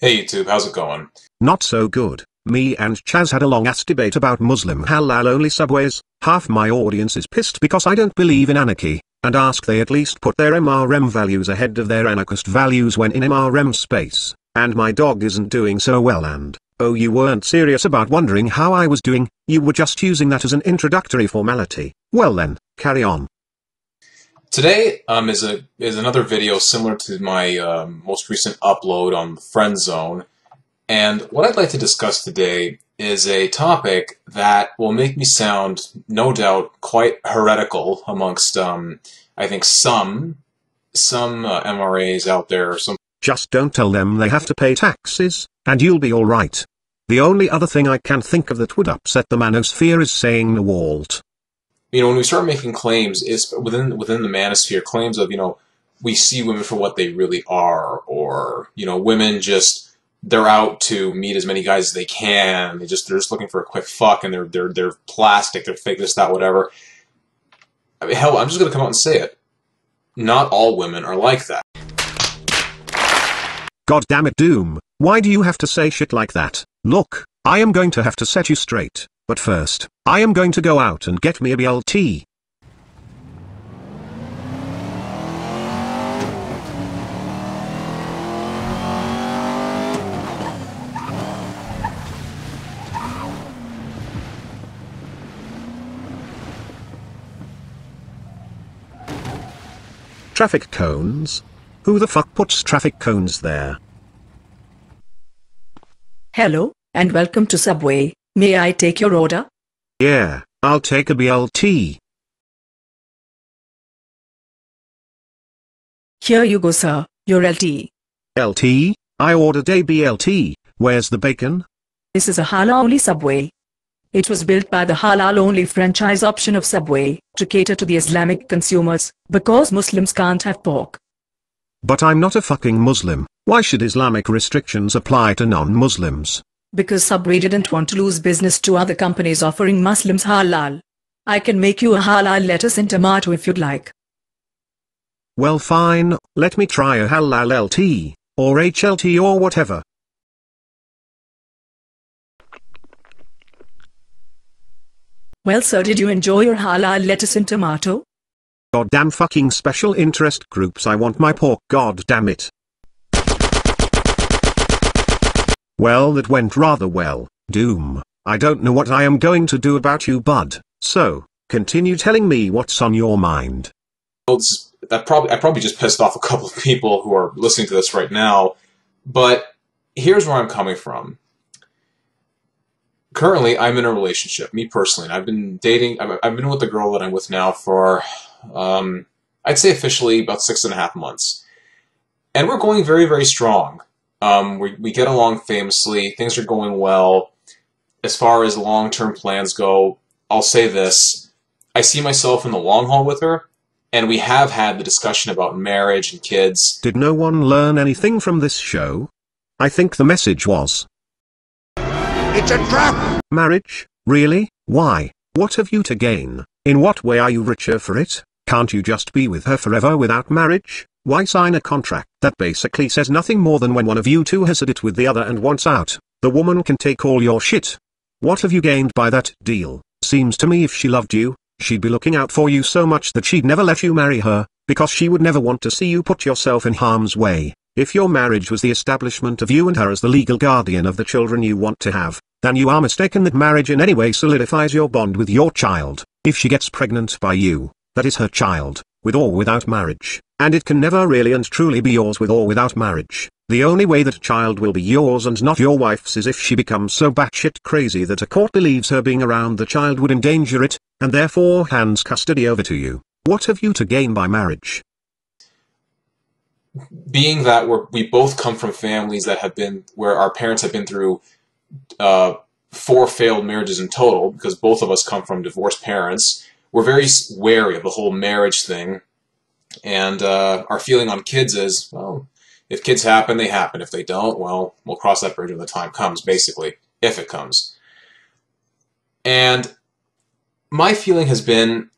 Hey YouTube, how's it going? Not so good. Me and Chaz had a long-ass debate about Muslim halal-only subways. Half my audience is pissed because I don't believe in anarchy, and ask they at least put their MRM values ahead of their anarchist values when in MRM space. And my dog isn't doing so well and, oh, you weren't serious about wondering how I was doing, you were just using that as an introductory formality. Well then, carry on. Today is another video similar to my most recent upload on the friend zone, and what I'd like to discuss today is a topic that will make me sound, no doubt, quite heretical amongst I think some MRAs out there. Just don't tell them they have to pay taxes, and you'll be alright. The only other thing I can think of that would upset the manosphere is saying the Walt. You know, when we start making claims, is within the manosphere, claims of, we see women for what they really are, or, women just, they're out to meet as many guys as they can, they're just looking for a quick fuck, and they're plastic, they're fake, this, that, whatever. I mean, hell, I'm just gonna come out and say it. Not all women are like that. God damn it, Doom, why do you have to say shit like that? Look, I am going to have to set you straight. But first, I am going to go out and get me a BLT. Traffic cones? Who the fuck puts traffic cones there? Hello, and welcome to Subway. May I take your order? Yeah, I'll take a BLT. Here you go, sir, your LT. LT? I ordered a BLT. Where's the bacon? This is a halal-only Subway. It was built by the halal-only franchise option of Subway to cater to the Islamic consumers, because Muslims can't have pork. But I'm not a fucking Muslim. Why should Islamic restrictions apply to non-Muslims? Because Subway didn't want to lose business to other companies offering Muslims halal. I can make you a halal lettuce and tomato if you'd like. Well fine, let me try a halal LT, or HLT or whatever. Well sir, did you enjoy your halal lettuce and tomato? Goddamn fucking special interest groups, I want my pork, god damn it. Well, that went rather well, Doom. I don't know what I am going to do about you, bud, so, continue telling me what's on your mind. I probably just pissed off a couple of people who are listening to this right now, but here's where I'm coming from. Currently, I'm in a relationship, me personally, and I've been dating, I've been with the girl that I'm with now for, I'd say officially about 6.5 months. And we're going very, very strong. We get along famously, things are going well. As far as long-term plans go, I'll say this, I see myself in the long haul with her, and we have had the discussion about marriage and kids. Did no one learn anything from this show? I think the message was, it's a trap! Marriage? Really? Why? What have you to gain? In what way are you richer for it? Can't you just be with her forever without marriage? Why sign a contract that basically says nothing more than when one of you two has had it with the other and wants out, the woman can take all your shit? What have you gained by that deal? Seems to me if she loved you, she'd be looking out for you so much that she'd never let you marry her, because she would never want to see you put yourself in harm's way. If your marriage was the establishment of you and her as the legal guardian of the children you want to have, then you are mistaken that marriage in any way solidifies your bond with your child. If she gets pregnant by you, that is her child, with or without marriage, and it can never really and truly be yours with or without marriage. The only way that child will be yours and not your wife's is if she becomes so batshit crazy that a court believes her being around the child would endanger it, and therefore hands custody over to you. What have you to gain by marriage? Being that we both come from families that have been, where our parents have been through 4 failed marriages in total, because both of us come from divorced parents, we're very wary of the whole marriage thing, and our feeling on kids is, well, if kids happen, they happen. If they don't, well, we'll cross that bridge when the time comes, basically, if it comes. And my feeling has been,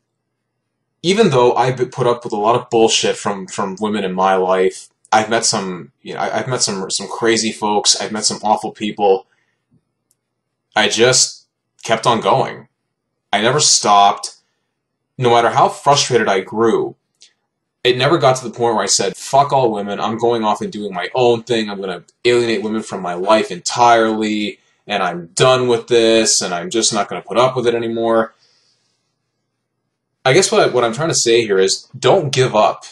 even though I've been put up with a lot of bullshit from women in my life, I've met some, I've met some crazy folks. I've met some awful people. I just kept on going. I never stopped. No matter how frustrated I grew, it never got to the point where I said, fuck all women, I'm going off and doing my own thing, I'm going to alienate women from my life entirely, and I'm done with this, and I'm just not going to put up with it anymore. I guess what I'm trying to say here is, don't give up.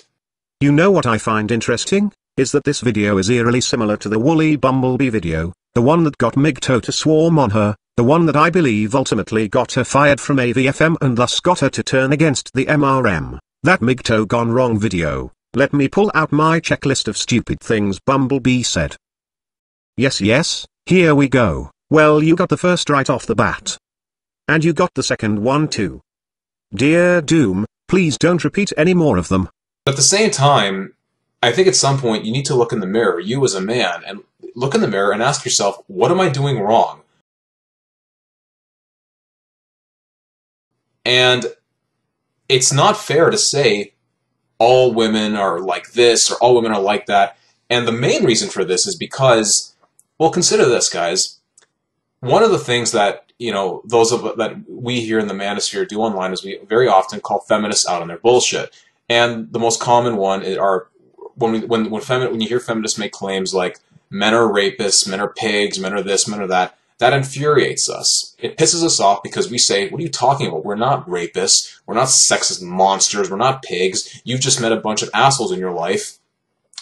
You know what I find interesting? Is that this video is eerily similar to the Woolly Bumblebee video, the one that got MGTOW to swarm on her, the one that I believe ultimately got her fired from AVFM and thus got her to turn against the MRM. That MGTOW gone wrong video. Let me pull out my checklist of stupid things Bumblebee said. Yes, here we go. Well, you got the first right off the bat. And you got the second one too. Dear Doom, please don't repeat any more of them. At the same time, I think at some point you need to look in the mirror, you as a man, and look in the mirror and ask yourself, what am I doing wrong? And it's not fair to say all women are like this or all women are like that. And the main reason for this is because, well, consider this, guys. One of the things that, that we here in the manosphere do online is we very often call feminists out on their bullshit. And the most common one are when you hear feminists make claims like men are rapists, men are pigs, men are this, men are that. That infuriates us. It pisses us off because we say, what are you talking about? We're not rapists. We're not sexist monsters. We're not pigs. You've just met a bunch of assholes in your life.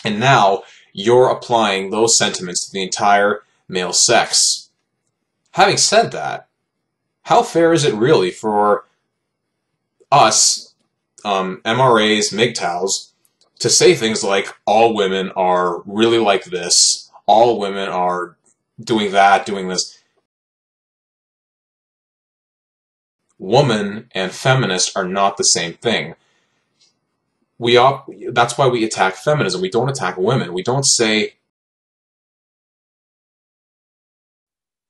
And now you're applying those sentiments to the entire male sex. Having said that, how fair is it really for us, MRAs, MGTOWs, to say things like, all women are really like this, all women are doing that, doing this? Woman and feminist are not the same thing. That's why we attack feminism. We don't attack women. We don't say...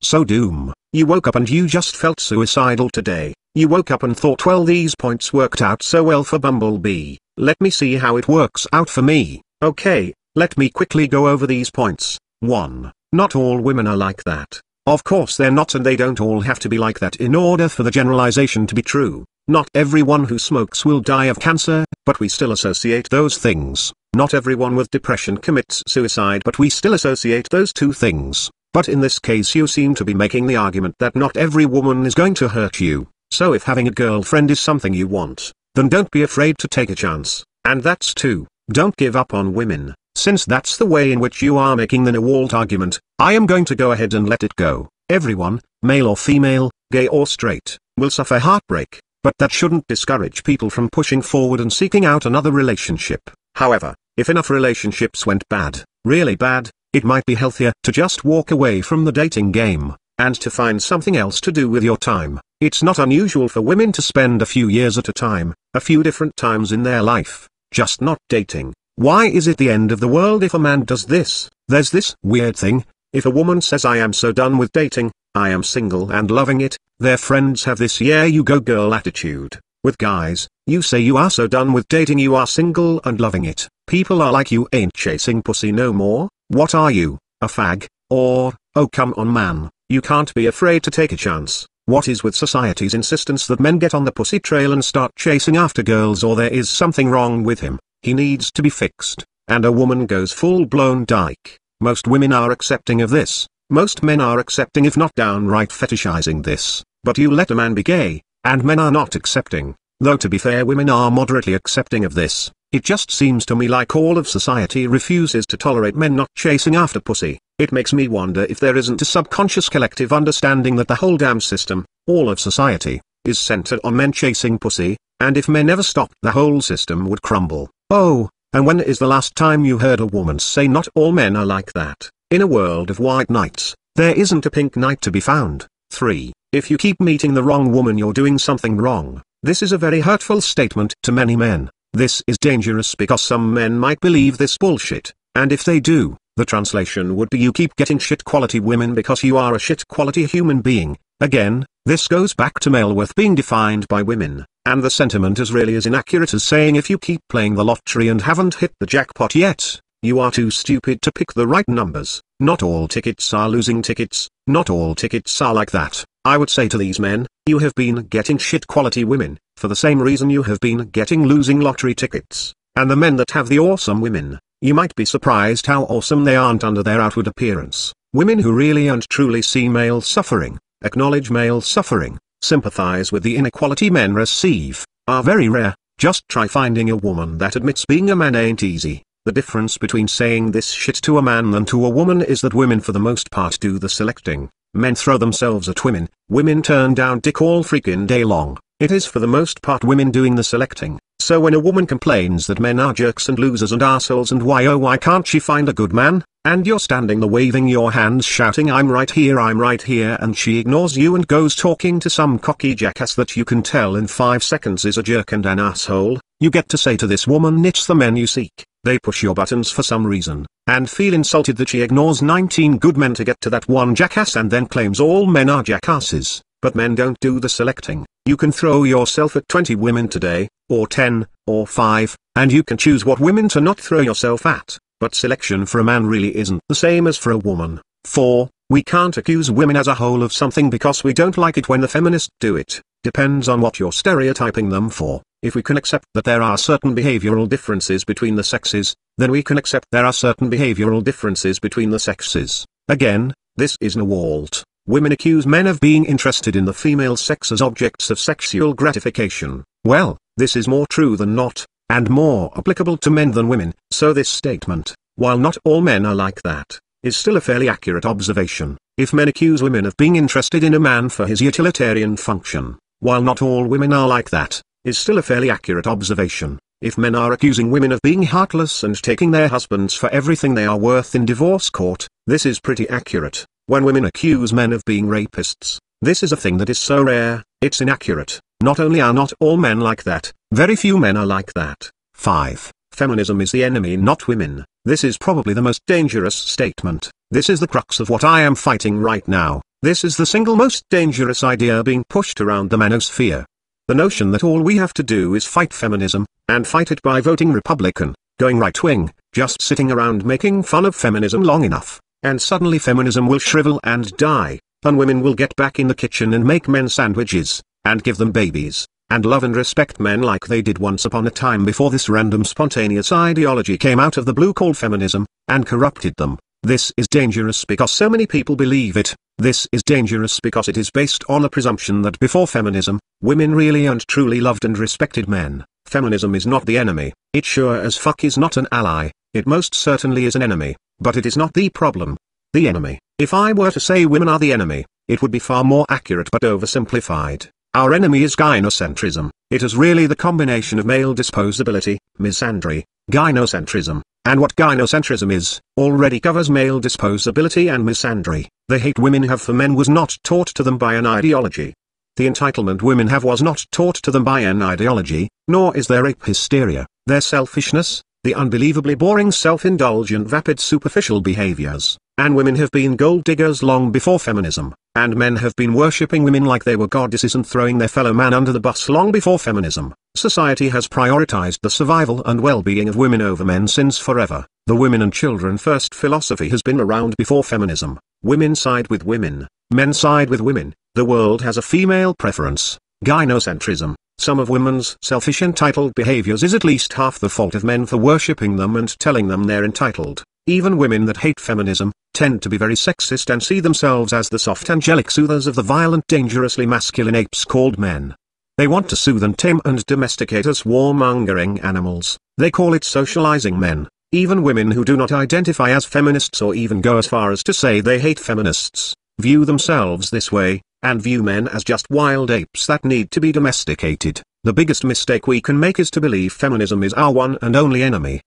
So Doom, you woke up and you just felt suicidal today. You woke up and thought, well, these points worked out so well for Bumblebee. Let me see how it works out for me. Okay, let me quickly go over these points. 1. Not all women are like that. Of course they're not, and they don't all have to be like that in order for the generalization to be true. Not everyone who smokes will die of cancer, but we still associate those things. Not everyone with depression commits suicide, but we still associate those two things. But in this case you seem to be making the argument that not every woman is going to hurt you. So if having a girlfriend is something you want, then don't be afraid to take a chance. And that's 2. Don't give up on women. Since that's the way in which you are making the no-walt argument, I am going to go ahead and let it go. Everyone, male or female, gay or straight, will suffer heartbreak, but that shouldn't discourage people from pushing forward and seeking out another relationship. However, if enough relationships went bad, really bad, it might be healthier to just walk away from the dating game, and to find something else to do with your time. It's not unusual for women to spend a few years at a time, a few different times in their life, just not dating. Why is it the end of the world if a man does this? There's this weird thing, if a woman says I am so done with dating, I am single and loving it, their friends have this yeah you go girl attitude. With guys, you say you are so done with dating you are single and loving it. People are like, you ain't chasing pussy no more. What are you, a fag? Or, oh come on man, you can't be afraid to take a chance. What is with society's insistence that men get on the pussy trail and start chasing after girls, or there is something wrong with him? He needs to be fixed. And a woman goes full-blown dyke. Most women are accepting of this. Most men are accepting, if not downright fetishizing this. But you let a man be gay, and men are not accepting. Though to be fair, women are moderately accepting of this. It just seems to me like all of society refuses to tolerate men not chasing after pussy. It makes me wonder if there isn't a subconscious collective understanding that the whole damn system, all of society, is centered on men chasing pussy, and if men ever stopped, the whole system would crumble. Oh, and when is the last time you heard a woman say not all men are like that? In a world of white knights, there isn't a pink knight to be found. 3. If you keep meeting the wrong woman, you're doing something wrong. This is a very hurtful statement to many men. This is dangerous because some men might believe this bullshit, and if they do, the translation would be you keep getting shit quality women because you are a shit quality human being. Again, this goes back to male worth being defined by women, and the sentiment is really as inaccurate as saying if you keep playing the lottery and haven't hit the jackpot yet, You are too stupid to pick the right numbers. Not all tickets are losing tickets, not all tickets are like that. I would say to these men, you have been getting shit quality women, for the same reason you have been getting losing lottery tickets. And the men that have the awesome women, you might be surprised how awesome they aren't under their outward appearance. Women who really and truly see male suffering, acknowledge male suffering, sympathize with the inequality men receive, are very rare. Just try finding a woman that admits being a man ain't easy. The difference between saying this shit to a man than to a woman is that women for the most part do the selecting. Men throw themselves at women, women turn down dick all freaking day long. It is for the most part women doing the selecting. So when a woman complains that men are jerks and losers and assholes and why oh why can't she find a good man, and you're standing there waving your hands shouting I'm right here and she ignores you and goes talking to some cocky jackass that you can tell in 5 seconds is a jerk and an asshole, you get to say to this woman it's the men you seek. They push your buttons for some reason, and feel insulted that she ignores 19 good men to get to that one jackass and then claims all men are jackasses. But men don't do the selecting. You can throw yourself at 20 women today, or 10, or 5, and you can choose what women to not throw yourself at. But selection for a man really isn't the same as for a woman. 4. We can't accuse women as a whole of something because we don't like it when the feminists do it. Depends on what you're stereotyping them for. If we can accept that there are certain behavioral differences between the sexes, then we can accept there are certain behavioral differences between the sexes. Again, this is no Walt. Women accuse men of being interested in the female sex as objects of sexual gratification. Well, this is more true than not, and more applicable to men than women, so this statement, while not all men are like that, is still a fairly accurate observation. If men accuse women of being interested in a man for his utilitarian function, while not all women are like that, is still a fairly accurate observation. If men are accusing women of being heartless and taking their husbands for everything they are worth in divorce court, this is pretty accurate. When women accuse men of being rapists, this is a thing that is so rare, it's inaccurate. Not only are not all men like that, very few men are like that. 5. Feminism is the enemy, not women. This is probably the most dangerous statement. This is the crux of what I am fighting right now. This is the single most dangerous idea being pushed around the manosphere. The notion that all we have to do is fight feminism, and fight it by voting Republican, going right-wing, just sitting around making fun of feminism long enough, and suddenly feminism will shrivel and die, and women will get back in the kitchen and make men sandwiches, and give them babies, and love and respect men like they did once upon a time before this random spontaneous ideology came out of the blue called feminism, and corrupted them. This is dangerous because so many people believe it. This is dangerous because it is based on a presumption that before feminism, women really and truly loved and respected men. Feminism is not the enemy. It sure as fuck is not an ally. It most certainly is an enemy, but it is not the problem. The enemy. If I were to say women are the enemy, it would be far more accurate but oversimplified. Our enemy is gynocentrism. It is really the combination of male disposability, misandry, gynocentrism, and what gynocentrism is, already covers male disposability and misandry. The hate women have for men was not taught to them by an ideology. The entitlement women have was not taught to them by an ideology, nor is their rape hysteria, their selfishness, the unbelievably boring self-indulgent vapid superficial behaviors. And women have been gold diggers long before feminism, and men have been worshipping women like they were goddesses and throwing their fellow man under the bus long before feminism. Society has prioritized the survival and well-being of women over men since forever. The women and children first philosophy has been around before feminism. Women side with women, men side with women. The world has a female preference. Gynocentrism. Some of women's selfish entitled behaviors is at least half the fault of men for worshipping them and telling them they're entitled. Even women that hate feminism, tend to be very sexist and see themselves as the soft angelic soothers of the violent dangerously masculine apes called men. They want to soothe and tame and domesticate us warmongering animals. They call it socializing men. Even women who do not identify as feminists or even go as far as to say they hate feminists, view themselves this way, and view men as just wild apes that need to be domesticated. The biggest mistake we can make is to believe feminism is our one and only enemy.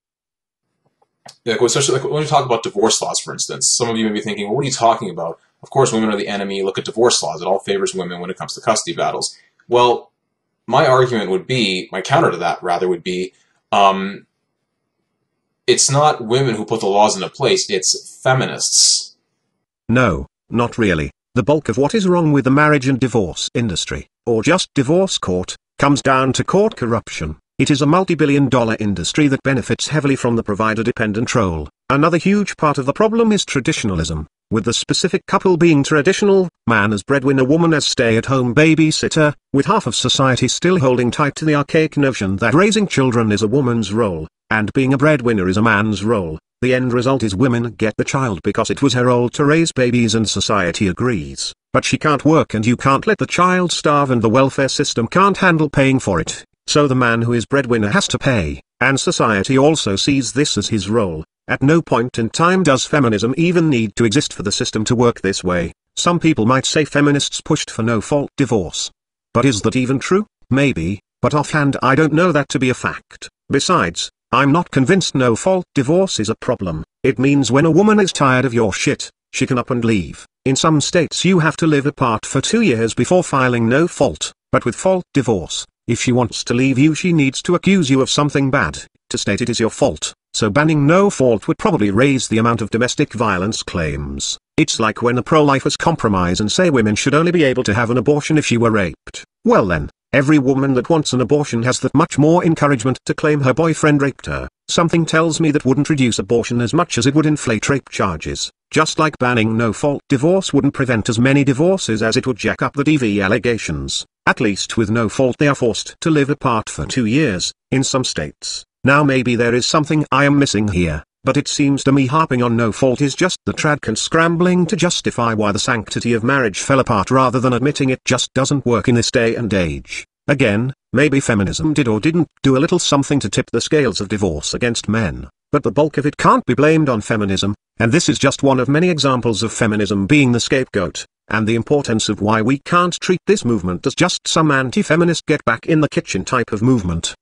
Yeah, especially like when you talk about divorce laws, for instance, some of you may be thinking, well, what are you talking about? Of course, women are the enemy. Look at divorce laws. It all favors women when it comes to custody battles. Well, my argument would be, my counter to that, rather, would be, it's not women who put the laws into place, it's feminists. No, not really. The bulk of what is wrong with the marriage and divorce industry, or just divorce court, comes down to court corruption. It is a multi-billion-dollar industry that benefits heavily from the provider-dependent role. Another huge part of the problem is traditionalism, with the specific couple being traditional, man as breadwinner, woman as stay-at-home babysitter, with half of society still holding tight to the archaic notion that raising children is a woman's role, and being a breadwinner is a man's role. The end result is women get the child because it was her role to raise babies and society agrees, but she can't work and you can't let the child starve and the welfare system can't handle paying for it, so the man who is breadwinner has to pay, and society also sees this as his role. At no point in time does feminism even need to exist for the system to work this way. Some people might say feminists pushed for no-fault divorce. But is that even true? Maybe, but offhand I don't know that to be a fact. Besides, I'm not convinced no-fault divorce is a problem. It means when a woman is tired of your shit, she can up and leave. In some states you have to live apart for 2 years before filing no-fault, but with fault divorce, if she wants to leave you she needs to accuse you of something bad, to state it is your fault. So banning no-fault would probably raise the amount of domestic violence claims. It's like when the pro-lifers compromise and say women should only be able to have an abortion if she were raped. Well then, every woman that wants an abortion has that much more encouragement to claim her boyfriend raped her. Something tells me that wouldn't reduce abortion as much as it would inflate rape charges. Just like banning no-fault divorce wouldn't prevent as many divorces as it would jack up the DV allegations. At least with no-fault they are forced to live apart for 2 years, in some states. Now maybe there is something I am missing here, but it seems to me harping on no-fault is just the tradcon scrambling to justify why the sanctity of marriage fell apart rather than admitting it just doesn't work in this day and age. Again, maybe feminism did or didn't do a little something to tip the scales of divorce against men, but the bulk of it can't be blamed on feminism, and this is just one of many examples of feminism being the scapegoat, and the importance of why we can't treat this movement as just some anti-feminist get back in the kitchen type of movement.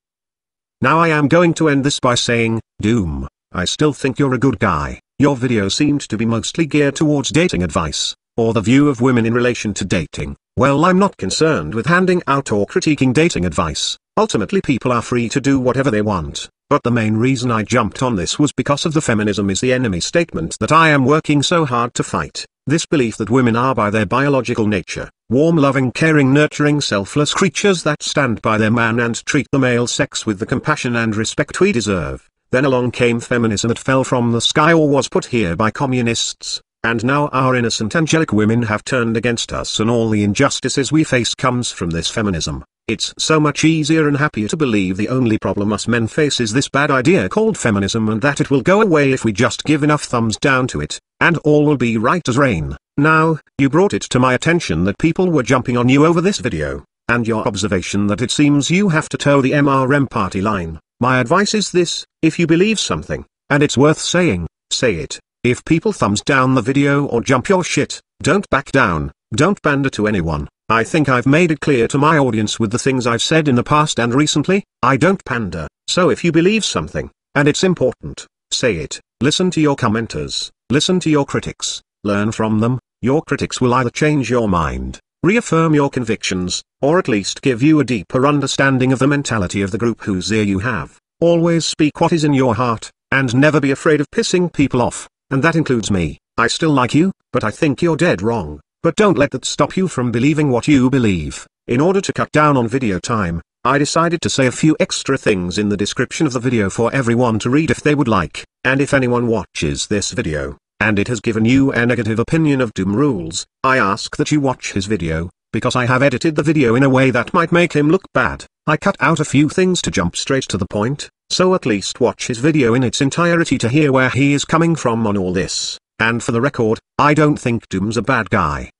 Now I am going to end this by saying, Doom, I still think you're a good guy. Your video seemed to be mostly geared towards dating advice, or the view of women in relation to dating. Well, I'm not concerned with handing out or critiquing dating advice. Ultimately people are free to do whatever they want, but the main reason I jumped on this was because of the feminism is the enemy statement that I am working so hard to fight. This belief that women are by their biological nature, warm, loving, caring, nurturing, selfless creatures that stand by their man and treat the male sex with the compassion and respect we deserve. Then along came feminism that fell from the sky or was put here by communists, and now our innocent angelic women have turned against us and all the injustices we face comes from this feminism. It's so much easier and happier to believe the only problem us men face is this bad idea called feminism and that it will go away if we just give enough thumbs down to it, and all will be right as rain. Now, you brought it to my attention that people were jumping on you over this video, and your observation that it seems you have to toe the MRM party line. My advice is this: if you believe something, and it's worth saying, say it. If people thumbs down the video or jump your shit, don't back down, don't pander to anyone. I think I've made it clear to my audience with the things I've said in the past and recently, I don't pander. So if you believe something, and it's important, say it. Listen to your commenters, listen to your critics, learn from them. Your critics will either change your mind, reaffirm your convictions, or at least give you a deeper understanding of the mentality of the group whose ear you have. Always speak what is in your heart, and never be afraid of pissing people off, and that includes me. I still like you, but I think you're dead wrong. But don't let that stop you from believing what you believe. In order to cut down on video time, I decided to say a few extra things in the description of the video for everyone to read if they would like. And if anyone watches this video, and it has given you a negative opinion of DoomRulz, I ask that you watch his video, because I have edited the video in a way that might make him look bad. I cut out a few things to jump straight to the point, so at least watch his video in its entirety to hear where he is coming from on all this. And for the record, I don't think Doom's a bad guy.